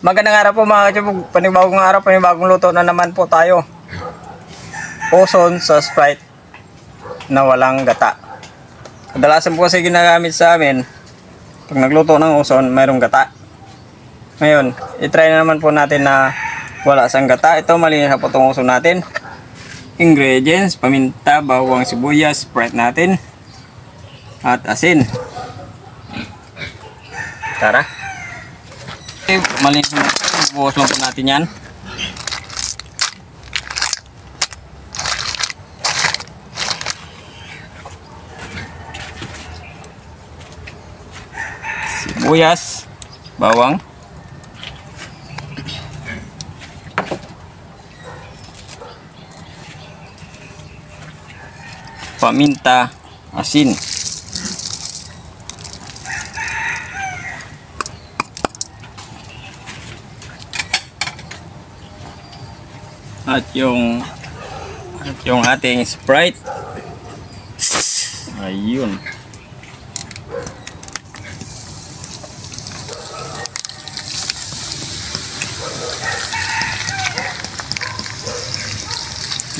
Magandang araw po mga kachubog. Panibagong araw, panibagong luto na naman po tayo. Uson sa Sprite na walang gata. Kadalasan po kasi ginagamit sa amin, pag nagluto ng uson, mayroong gata. Ngayon, itry na naman po natin na wala sang gata. Ito, malinis na po itong uson natin. Ingredients, paminta, bawang sibuyas, Sprite natin, at asin. Tara. Okay, malinis na. Buhos lang po natin yan. Sibuyas, bawang, paminta, asin. At yung ating Sprite. Ayun.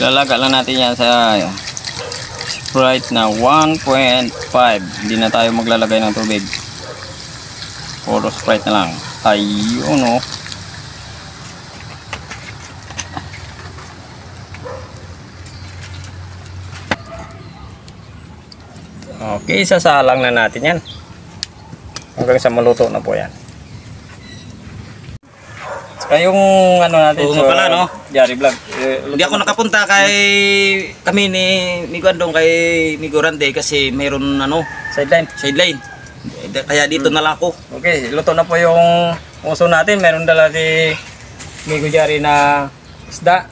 Lalaga lang natin yan sa Sprite na 1.5. Hindi na tayo maglalagay ng tubig. Puro Sprite na lang. Ayun oh. Okay, sasalang na natin yan. Hanggang sa maluto na po yan. Saka yung ano natin. Oo nga pala, no? Jari Vlog. Hindi ako nakapunta kay kami ni Migo Andong kay Migo Rande kasi mayroon sideline. Kaya dito na lang ako. Okay, luto na po yung uso natin. Meron dala si Migo Jari na isda.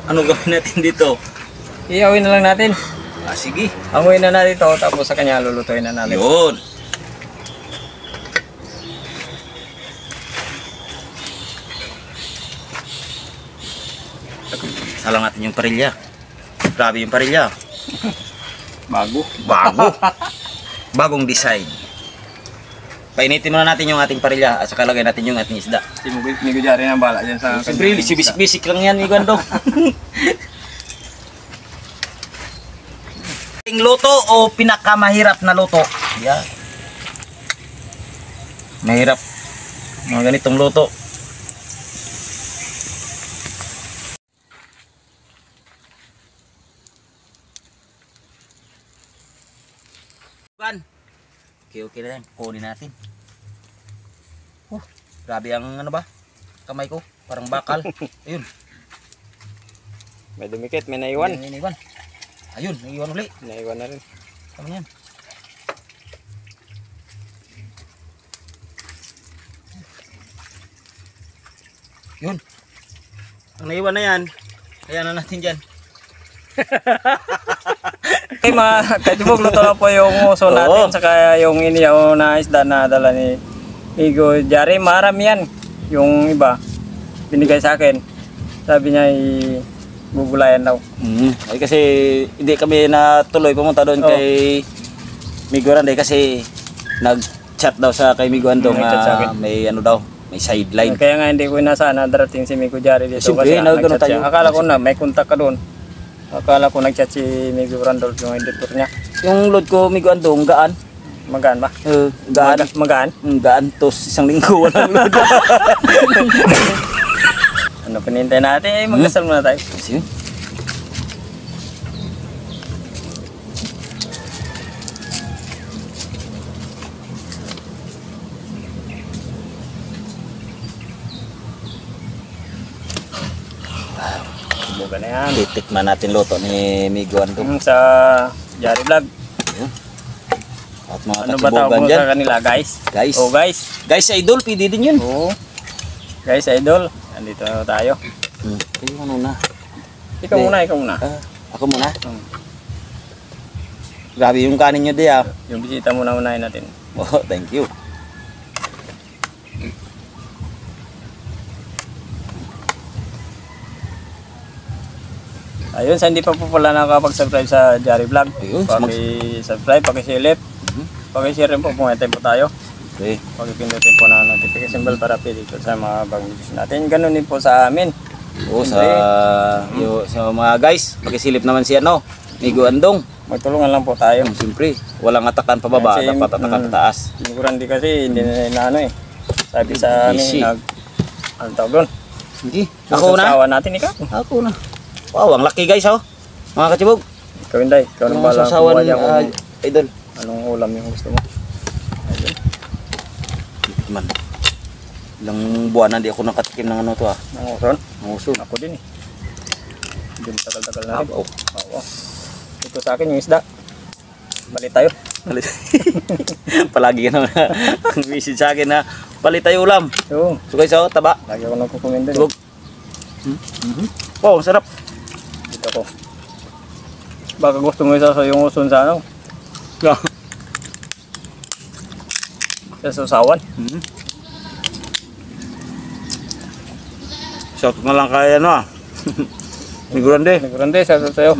Ano gawin natin dito? Iyawin na lang natin. Sige. Amuin na natin ito, tapos sa kanya lulutuin na natin. Yun. Salang natin yung parilya. Grabe yung parilya. Bago. Bagong design. Painitin muna natin yung ating parilya at saka lagay natin yung ating isda. Si Migo Jari na bala dyan sa... Siyempre, bisik-bisik lang yan, Migo Andong. Luto o pinakamahirap na luto? Yeah. Mahirap. Mga ganitong luto. Okay na yan. Kunin natin. Grabe ang ano ba? Kamay ko. Parang bakal. Ayun. May dumikit, may naiwan. May naiwan. Ayun, naiwan ulit. Naiwan na rin. Ano yan? Yun. Ang naiwan na yan. Kaya na natin dyan. Okay mga kachubog, luto na po yung uso natin. Saka yung iniyaw na isda na dala ni Migo Jari. Marami yan. Yung iba, binigay sa akin. Sabi niya gugulayan daw. Ay kasi hindi kami natuloy pumunta doon kay Migo Rande kasi nag-chat daw sa kay Migo Andong may ano daw, may sideline. Kaya nga hindi ko inasana darating si Migo Jari dito Siyempre, kasi nag-chat siya. Akala ko na may kontak ka doon. Akala ko nag-chat si Migo Randolph yung editor niya. Yung load ko Migo Andong gaan. Magaan ba? Gaan. Magaan? Gaan tos isang linggo walang load. Ano pinintay natin? Magdasal muna tayo. Sige. Subukan na yan. Titikman natin luto ni Migo Andong. Sa Jari Vlog. At mga Ano ba tawag mo sa kanila guys? Guys. Oh guys. Guys idol, pwede din yun. Oo. Guys idol. Andito na tayo. Ikaw muna. Ikaw muna. Ako muna. Grabe yung kanin nyo di ah. Yung bisita muna unahin natin. Oh, thank you. Ayun, sa hindi pa po pala nakakapag-subscribe sa Jari Vlog. Ayun, Paki-subscribe, paki-share, paki-share rin po, pumunta po tayo. Okay. Pag-pindutin po na notification bell para update ko sa mga bagong videos natin. Ganun din po sa amin. Oo, sa mga guys, pakisilip naman si Migo Andong. Magtulungan lang po tayo. Siyempre, walang atakan pababa, Kasi, dapat atakan pataas. Siguran di kasi, hindi na eh. Sabi sa amin, Busy. ano tawag doon? Sige, ako na. Sasawa natin ikaw. Ako na. Wow, ang laki guys, mga kachibog. Ikaw hindi. Ikaw nang Mga balang sasawan, kumuha dyan kung idol. anong ulam yung gusto mo. Ayun. Man, ilang buwan na di ako nakatikim ng ano to Ang uson. Ang uso. Ako din eh. Hindi tagal-tagal na rin. Ako. Oo. Ito sa akin yung isda. Balik tayo. Palagi ka naman ang message sa akin na palit tayo ulam. Oo. So guys, taba. Lagi ako nagkukomenda. Tubog. Wow, ang sarap. Dito ako. Baka gusto mo isa sa yung uson sa ano? Sa susawan. Shout na lang kay Migo Grande. Grande, sa sa'yo.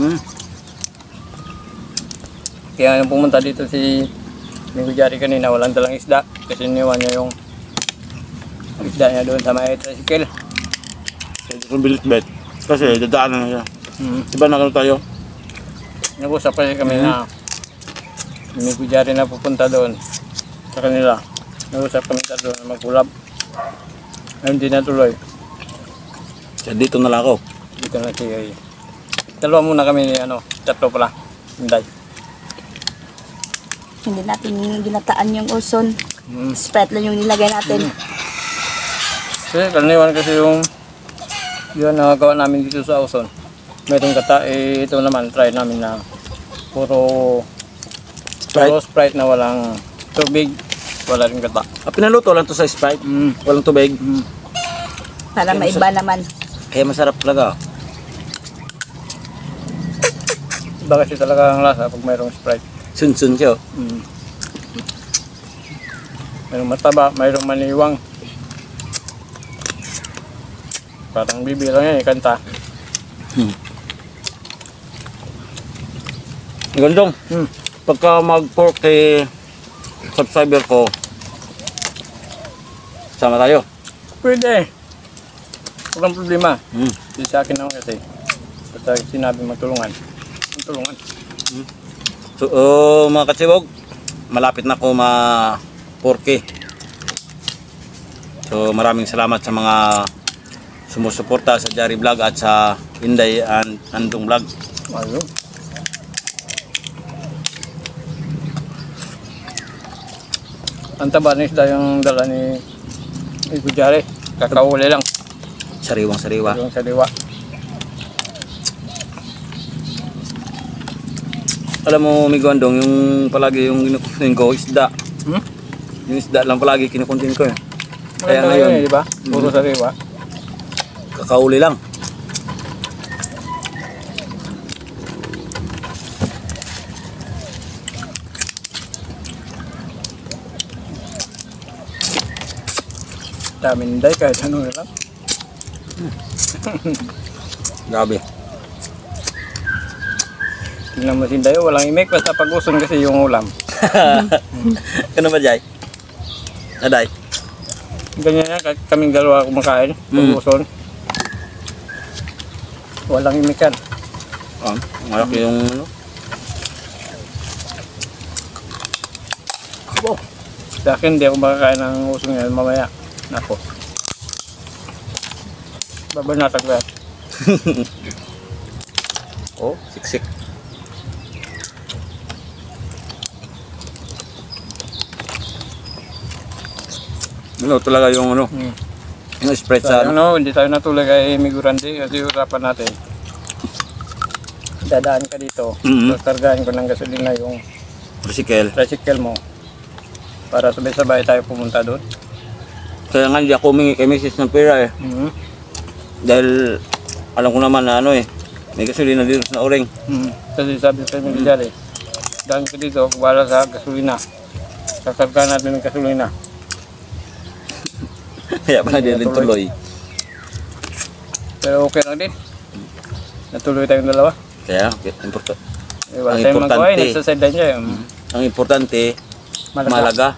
Kaya nung pumunta dito si Minggu Jari kanina, walang dalang isda. Kasi iniwan niya yung isda niya doon sa may tricycle. Yung bilit bet. Kasi dadaan na siya. Diba na tayo? Nag-usap kasi kami na si Minggu Jari na pupunta doon sa kanila. Nag-usap kami sa doon na magkulab. Ayun, hindi natuloy. So, dito na lang ako. Dito na si dalawa muna kami, tatlo pala. Hinday. Hindi natin ginataan yung uson. Sprite lang yung nilagay natin. Kasi karaniwan kasi yung yun nagawa namin dito sa Uson. Merong kata, ito naman try namin na puro Sprite na walang tubig, wala rin kata. Pinaluto lang to sa Sprite. Walang tubig. Para maiba naman. Kaya masarap talaga. Iba kasi talaga ang lasa pag mayroong Sprite. Sun-sun siya. Mayroong mataba, mayroong maniwang. Parang bibilang yan, kanta. Gandong. Pagka mag-pork kay subscriber ko, sama tayo. Pwede. Walang problema. Hindi sa akin naman kasi. Basta sinabi magtulungan. Magtulungan. So, mga katsibog, malapit na ako ma-4K. So, maraming salamat sa mga sumusuporta sa Jari Vlog at sa Inday and Andong Vlog. Ayun. Ang taba na isda yung dala ni Ikujare. Kakauli lang. Sariwang-sariwa. Yung sariwa. Alam mo, Migo Andong, yung palagi yung kinukuntin ko, isda. Yung isda lang palagi kinukuntin ko. Kaya ngayon, di ba? Puro sariwa. kakauli lang. Daming day kahit ano na lang. Grabe. Tingnan mo si Dayo, walang imik. Basta pag-uson kasi yung ulam. Ano ba, Jai? Aday? Ganyan yan, kahit kaming dalawa kumakain. Pag-uson. Walang imikan. Malaki yung ano. Sa akin, hindi ako makakain ng usong yan mamaya. Nako. Babanatag ba? Oh, siksik. Ano talaga yung ano, yung spread sa ano. Hindi tayo natuloy kay Migo Grande kasi usapan natin. Dadaan ka dito. Kargahan ko ng gasolina yung tricycle mo. Para sabay-sabay tayo pumunta doon. Kaya nga hindi ako humingi kay Mrs. ng pera eh. Dahil alam ko naman na ano eh, may gasolina dito sa Oreng. Kasi sabi sa Migo Jari, daan ka dito, wala sa gasolina. Kakargahan natin ng gasolina. Kaya pa na din tuloy. Pero okay lang din. Natuloy tayong dalawa. Kaya, important. Wala Ang tayong magawa, importante. nagsaside lang siya. Ang importante, malaga.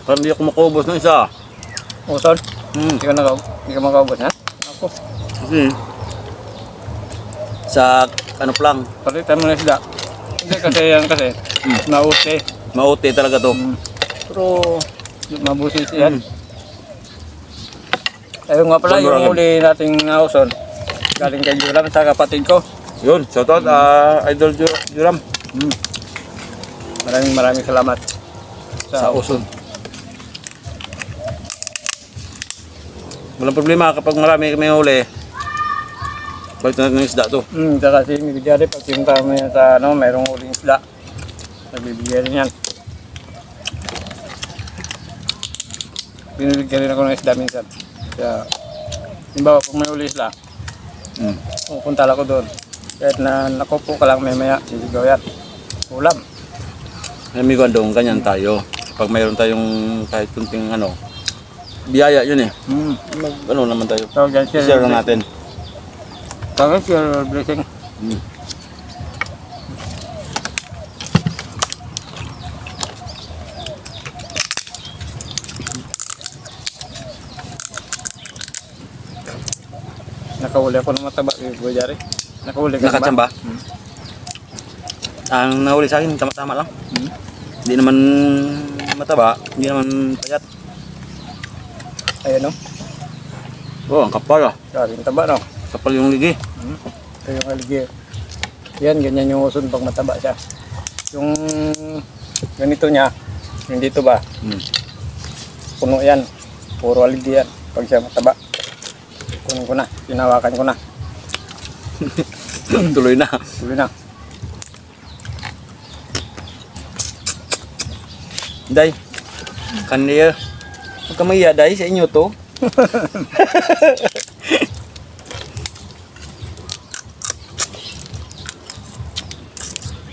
Parang hindi ako makaubos ng isa. Uson? Hmm. Hindi ka makaubos na? Ako. Kasi sa ano pa lang, Palitan mo na isda. Hindi kasi yan kasi. Nauti. mauti talaga to. Pero mabusis yan. Ayun nga pala, yung huli nating uson. Galing kay Juram sa kapatid ko. Yun, shoutout Idol Juram Maraming salamat sa uson. Walang problema kapag marami kami huli. Balik natin ng isda to. Saka si Miguel pag sinta mo yan sa mayroong huling isda. Nagbibigay rin yan. Binibigyan rin ako ng isda minsan. Kaya, halimbawa kung may huli isda, pupunta lang ako doon. Kahit na nakupo ka lang maya, sisigaw yan. Ulam. Amigo andong, ganyan tayo. Pag mayroon tayong kahit kunting ano, biyaya yun eh. Ano naman tayo. Tawag yan, Share lang natin. Tawag share blessing. Nakahuli ako ng mataba, Kuya Jari. Nakahuli ka na ba? Nakatsamba? Ang nahuli sa akin, tama-tama lang. Hindi naman mataba, hindi naman payat. Ayan o. Oh, ang kapal ah. Galing taba no. Kapal yung ligi. Ito yung aligi. Yan, ganyan yung uson pag mataba siya. Yung ganito niya, yung dito ba, puno yan. Puro aligi yan. Pag siya mataba, kunin ko na, pinawakan ko na. Tuloy na. Tuloy na. Day, kanina, huwag ka maiya, Day, sa inyo to.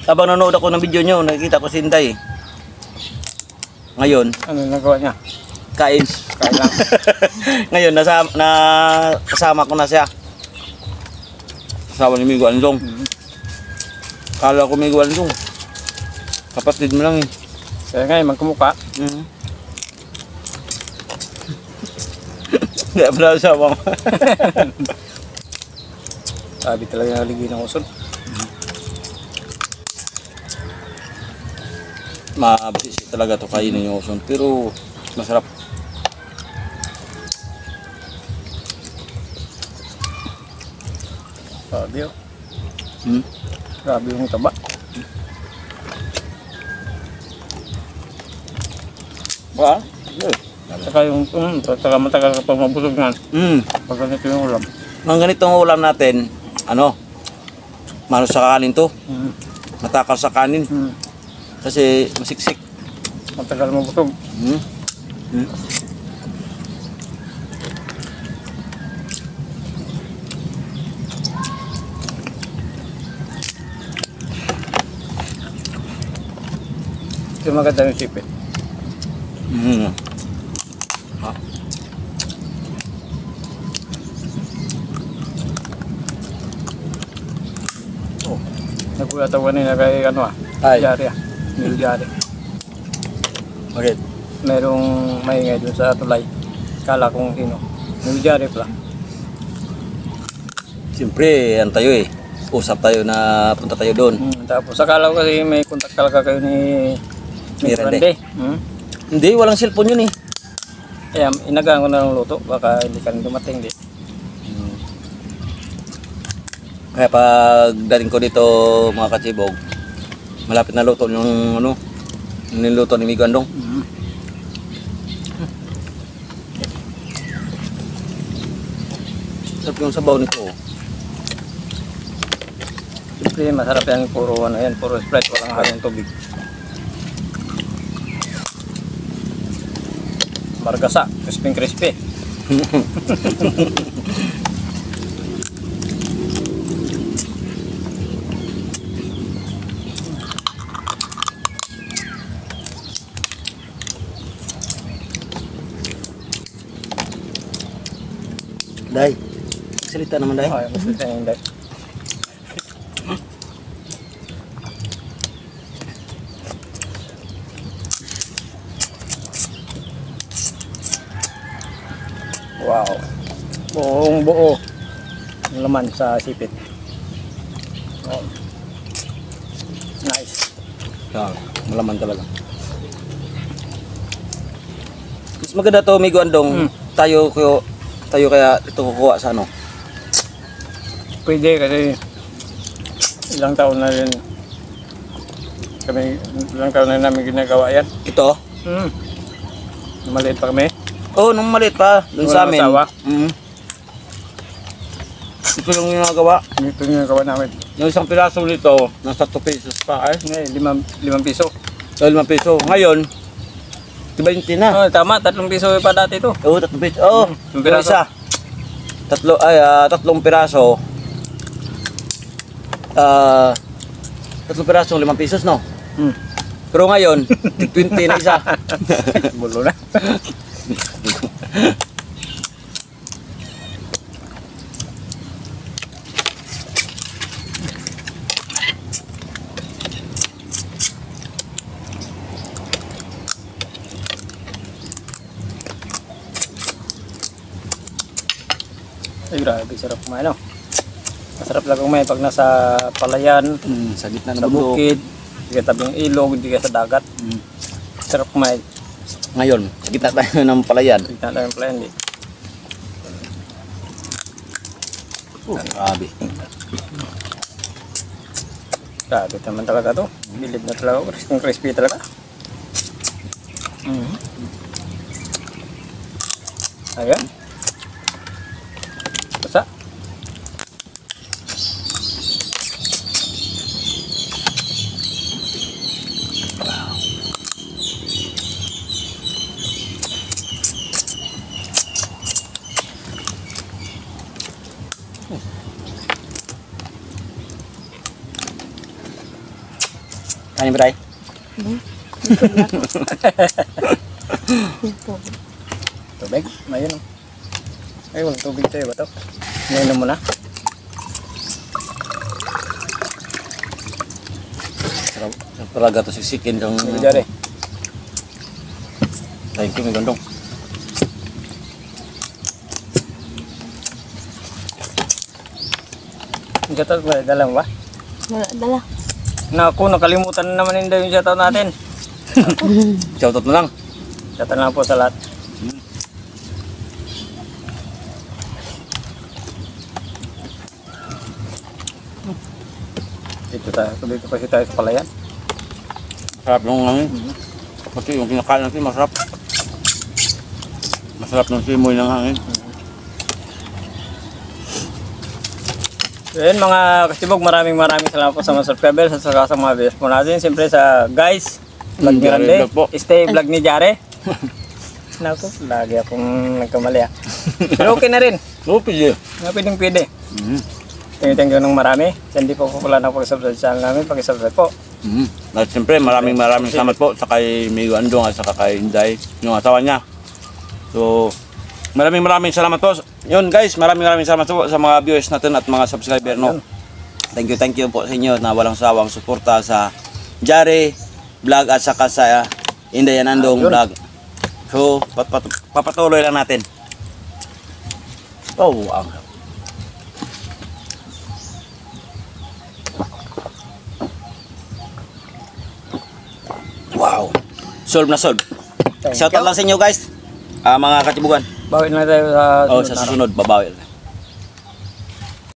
Habang nanonood ako ng video nyo, nakikita ko si Inday. Ngayon, Ano yung nagawa niya? kain. Kain lang. Ngayon, kasama ko na siya. Kasama ni Migo Andong. Kala ko Migo Andong. Kapatid mo lang eh. Kaya ngayon, magkumuka. Hindi pa na kasama ko. Sabi talaga ng aligi ng uson. Mabisisi talaga to kainin yung uson. Pero masarap. Sabi o. Grabe yung taba. Ba? Saka yung, saka matagal kapag mabusog nga. Pag ganito yung ulam. Ang ganitong ulam natin, ano, manos sa kanin to. Matakal sa kanin. Kasi masiksik. Matagal mabusog. Ito maganda yung sipit. Nagulat ako kanina kay ano Ay. Jari Mil Jari. Bakit? Merong maingay dun sa tulay. Kala kong sino. Mil Jari pala. Siyempre, yan tayo eh. Usap tayo na punta tayo doon. Tapos akala ko kasi may kontak talaga kayo ni Mirande. Mirande. Hindi, walang cellphone yun eh. Kaya inagaan ko na ng luto. Baka hindi ka rin dumating di. Kaya pag dating ko dito mga katsibog, malapit na luto yung ano, yung niluto ni Migo Andong. Sarap yung sabaw nito. Siyempre masarap yan. Puro ano yan. Puro Sprite. Walang halong tubig. Margasa. Crispy. Day. Salita naman, Day. Okay, mas gusto niya hindi. Wow. Buong buo. Ang laman sa sipit. Oh. Nice. Malaman talaga. Mas maganda to, Migo Andong. Tayo kaya ito kukuha sa ano. Pwede kasi ilang taon na rin ilang taon na namin ginagawa yan. Ito? Maliit pa kami. Oh, nung maliit pa, dun sa Walang amin. asawa. Ito yung ginagawa. Ito yung ginagawa namin. Yung isang piraso nito, nasa 2 pesos pa. Ay, Ngayon, 5 piso. 5 peso. Ngayon, 20 na. Oh, tama, 3 piso pa dati ito. Oo, 3 peso. Oo, yung piraso. isa. Tatlong piraso. 3 piraso, 5 pesos, no? Pero ngayon, 20 na isa. Bulo na. Ay, grabe, sarap kumain, no? Masarap lang kumain pag nasa palayan, Sa gitna sa ng bundok. bukid, hindi ka tabing ilog, hindi ka sa dagat. Sarap kumain. Ngayon, sa gitna tayo ng palayan. Hindi na tayong palayan, di. Grabe. Grabe naman talaga to. Bilib na talaga, crispy talaga. Ayan. Basta. Kanin ba tayo? Tubig? Mayroon. Ay, walang tubig tayo ba ito? Ngayon mo na. Sarap talaga to siksikin ng... Hindi dyan eh. Thank you, may gandong. Yung shoutout mo, dala mo ba? Dala. Naku, nakalimutan na naman hindi yung shoutout natin. Shoutout na lang. Shoutout na lang po sa lahat. Dito kasi tayo sa palayan. Masarap yung hangin. Kasi yung kinakain natin masarap. Masarap ng simoy ng hangin. So yun mga kasibog, maraming salamat po sa mga subscribers at saka sa mga viewers po natin. Siyempre sa guys, vlog ni Jare Rande, vlog po. stay vlog ni Jare. Naku, lagi akong nagkamali ah. Pero okay na rin. Oo, pili. Pwede. Thank you ng marami. Sa hindi po pala na pag-subscribe sa channel namin, pag-subscribe po. At siyempre, maraming salamat po sa kay Migo Andong at saka kay Inday, yung asawa niya. So, maraming salamat po. Yun guys, maraming salamat po sa mga viewers natin at mga subscriber, no. Thank you po sa inyo na walang sawang suporta sa Jare Vlog at saka sa Inday Andong Vlog. So, papatuloy lang natin. Oh, ang wow. Solve na solve. Thank Shoutout you. lang sa inyo guys. Mga katibugan. Bawin na tayo sa Sa susunod, babawi.